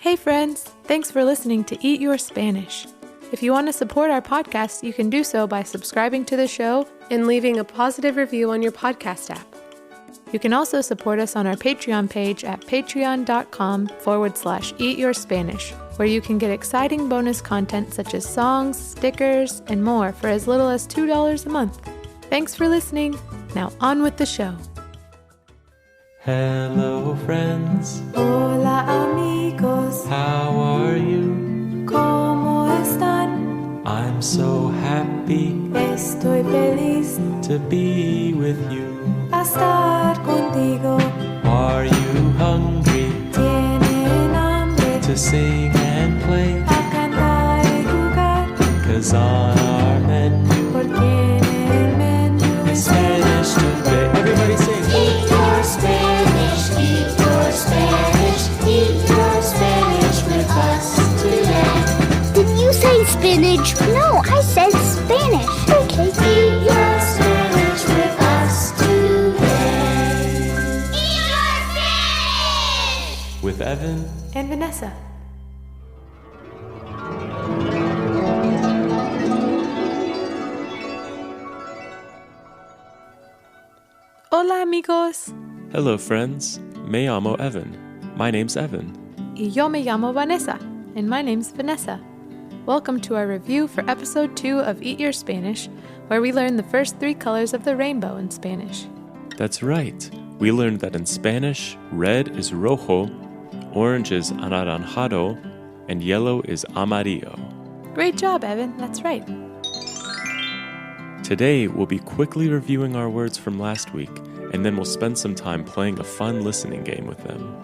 Hey friends, thanks for listening to Eat Your Spanish. If you want to support our podcast, you can do so by subscribing to the show and leaving a positive review on your podcast app. You can also support us on our Patreon page at patreon.com/eatyourspanish, where you can get exciting bonus content such as songs, stickers, and more for as little as $2 a month. Thanks for listening. Now on with the show. Hello friends, Hola amigos, how are you? ¿cómo están? I'm so happy Estoy feliz to be with you. a estar contigo. Are you hungry Tienen hambre to sing and play? a cantar y jugar, 'Cause on our menu porque en el menú is Spanish today. Everybody sing! Eat your Spanish, eat your Spanish, eat your Spanish with us today. Did you say spinach? No, I said Spanish. Okay. Eat your Spanish with us today. Eat your Spanish! With Evan. and Vanessa. Hola amigos, Hello friends, me llamo Evan. My name's Evan. y yo me llamo Vanessa, and my name's Vanessa. Welcome to our review for episode 2 of Eat Your Spanish, where we learn the first 3 colors of the rainbow in Spanish. That's right. We learned that in Spanish, red is rojo, orange is anaranjado, and yellow is amarillo. Great job, Evan, that's right. Today, we'll be quickly reviewing our words from last week, and then we'll spend some time playing a fun listening game with them.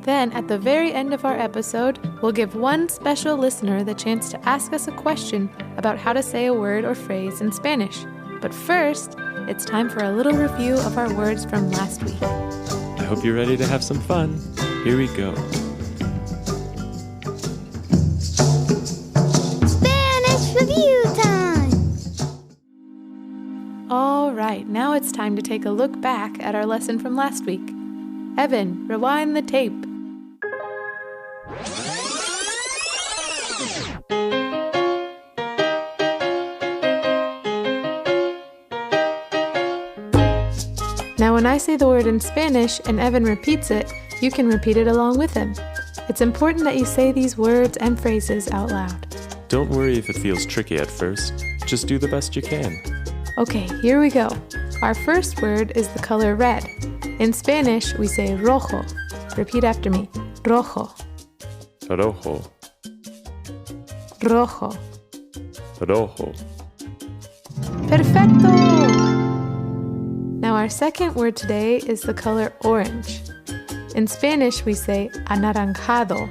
Then, at the very end of our episode, we'll give one special listener the chance to ask us a question about how to say a word or phrase in Spanish. But first, it's time for a little review of our words from last week. I hope you're ready to have some fun. Here we go. Spanish review time. All right, now it's time to take a look back at our lesson from last week. Evan, rewind the tape. Now when I say the word in Spanish and Evan repeats it, you can repeat it along with him. It's important that you say these words and phrases out loud. Don't worry if it feels tricky at first. Just do the best you can. Okay, here we go. Our first word is the color red. In Spanish, we say rojo. Repeat after me. Rojo, Rojo, rojo. rojo. Perfecto! Now our second word today is the color orange. In Spanish, we say anaranjado.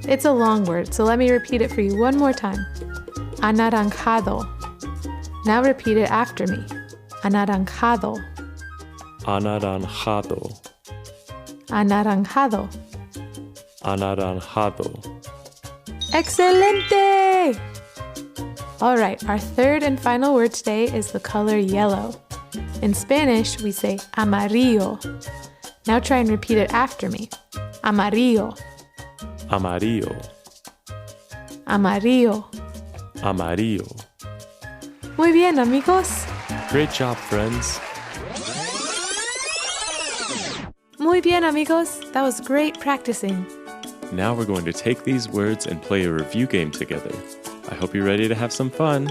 It's a long word, so let me repeat it for you one more time. Anaranjado. Now repeat it after me. Anaranjado, Anaranjado, anaranjado. anaranjado. Excelente! All right, our third and final word today is the color yellow. In Spanish, we say amarillo. Now try and repeat it after me. Amarillo, Amarillo, amarillo. amarillo. Muy bien, amigos. Great job, friends. Muy bien, amigos. That was great practicing. Now we're going to take these words and play a review game together. I hope you're ready to have some fun.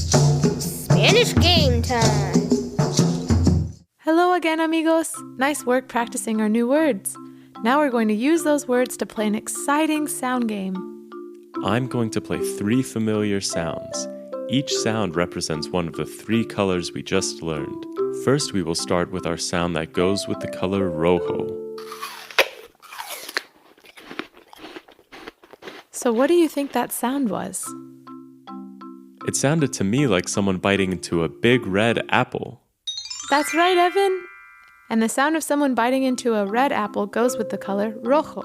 Spanish game time. Hello again, amigos. Nice work practicing our new words. Now we're going to use those words to play an exciting sound game. I'm going to play 3 familiar sounds. Each sound represents one of the 3 colors we just learned. First, we will start with our sound that goes with the color rojo. So what do you think that sound was? It sounded to me like someone biting into a big red apple. That's right, Evan. And the sound of someone biting into a red apple goes with the color rojo.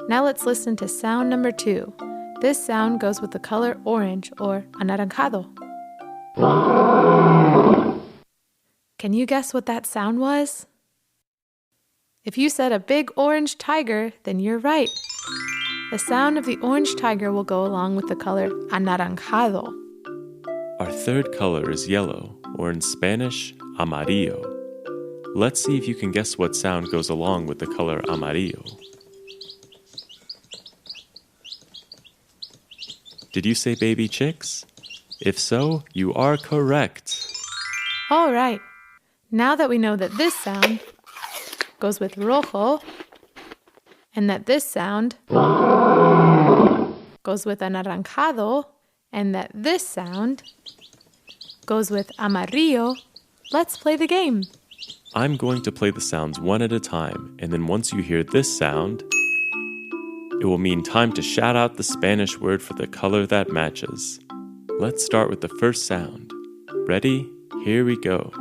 Now let's listen to sound number 2. This sound goes with the color orange or anaranjado. Can you guess what that sound was? If you said a big orange tiger, then you're right. The sound of the orange tiger will go along with the color anaranjado. Our third color is yellow, or in Spanish, amarillo. Let's see if you can guess what sound goes along with the color amarillo. Did you say baby chicks? If so, you are correct. All right. Now that we know that this sound goes with rojo, and that this sound goes with anaranjado, and that this sound goes with amarillo, let's play the game. I'm going to play the sounds one at a time, and then once you hear this sound, it will mean time to shout out the Spanish word for the color that matches. Let's start with the first sound. Ready? Here we go.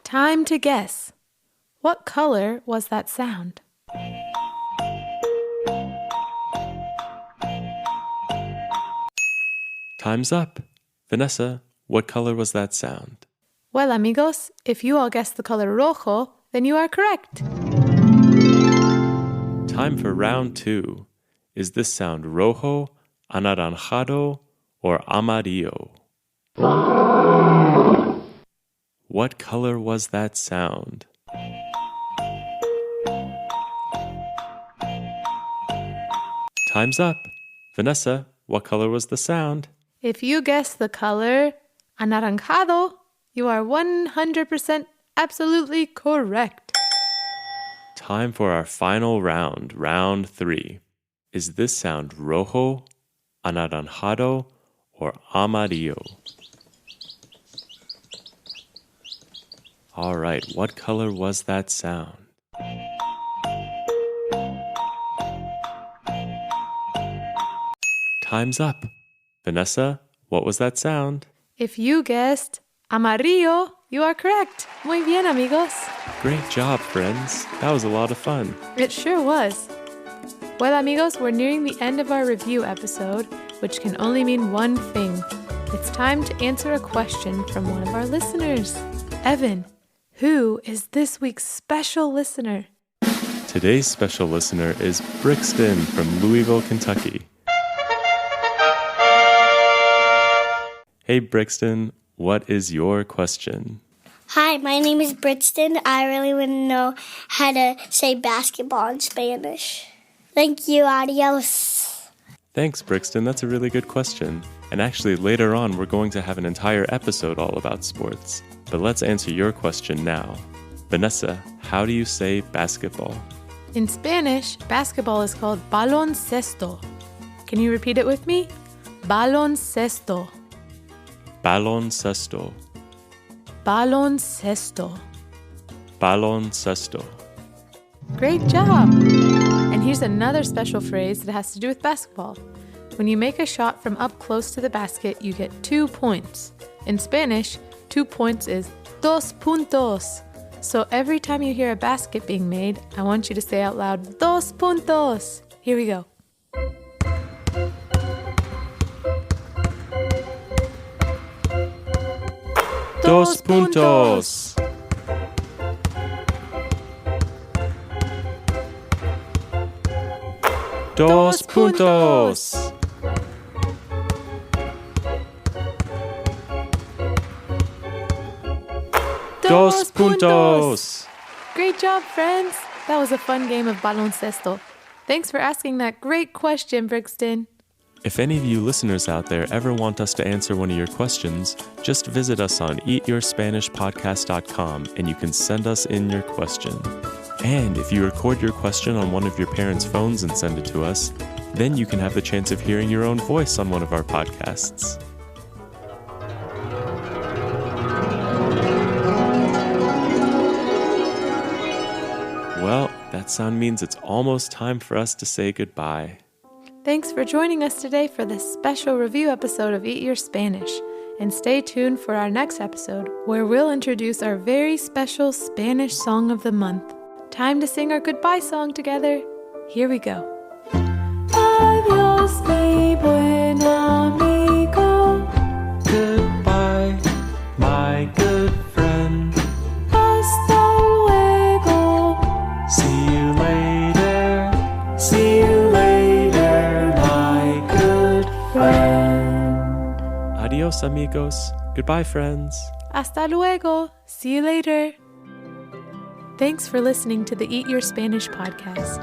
Time to guess. What color was that sound? Time's up. Vanessa, what color was that sound? Well, amigos, if you all guessed the color rojo, then you are correct. Time for round 2. Is this sound rojo, anaranjado, or amarillo? What color was that sound? Time's up. Vanessa, what color was the sound? If you guessed the color anaranjado, you are 100% absolutely correct. Time for our final round, round 3. Is this sound rojo, anaranjado, or amarillo? All right, what color was that sound? Time's up. Vanessa, what was that sound? If you guessed amarillo, you are correct. Muy bien, amigos. Great job, friends. That was a lot of fun. It sure was. Well, amigos, we're nearing the end of our review episode, which can only mean one thing. It's time to answer a question from one of our listeners. Evan, who is this week's special listener? Today's special listener is Brixton from Louisville, Kentucky. Hey, Brixton, what is your question? Hi, my name is Brixton. I really want to know how to say basketball in Spanish. Thank you, adios. Thanks, Brixton. That's a really good question. And actually, later on, we're going to have an entire episode all about sports. But let's answer your question now. Vanessa, how do you say basketball? In Spanish, basketball is called baloncesto. Can you repeat it with me? Baloncesto. Baloncesto. Baloncesto. Baloncesto. Great job! And here's another special phrase that has to do with basketball. When you make a shot from up close to the basket, you get 2 points. In Spanish, 2 points is dos puntos. So every time you hear a basket being made, I want you to say out loud, dos puntos. Here we go. Dos puntos. Dos puntos. Dos puntos. Great job, friends. That was a fun game of baloncesto. Thanks for asking that great question, Brixton. If any of you listeners out there ever want us to answer one of your questions, just visit us on eatyourspanishpodcast.com and you can send us in your question. And if you record your question on one of your parents' phones and send it to us, then you can have the chance of hearing your own voice on one of our podcasts. Well, that sound means it's almost time for us to say goodbye. Thanks for joining us today for this special review episode of Eat Your Spanish. And stay tuned for our next episode, where we'll introduce our very special Spanish song of the month. Time to sing our goodbye song together. Here we go. Adiós, mi buen amigo. Goodbye, my good friend. Hasta luego. See you later. See you later, my good friend. Adios, amigos. Goodbye, friends. Hasta luego. See you later. Thanks for listening to the Eat Your Spanish podcast.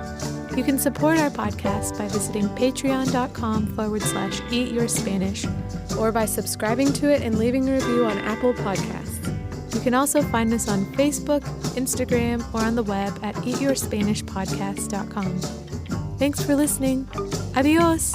You can support our podcast by visiting patreon.com/eatyourspanish or by subscribing to it and leaving a review on Apple Podcasts. You can also find us on Facebook, Instagram, or on the web at eatyourspanishpodcast.com. Thanks for listening. Adios.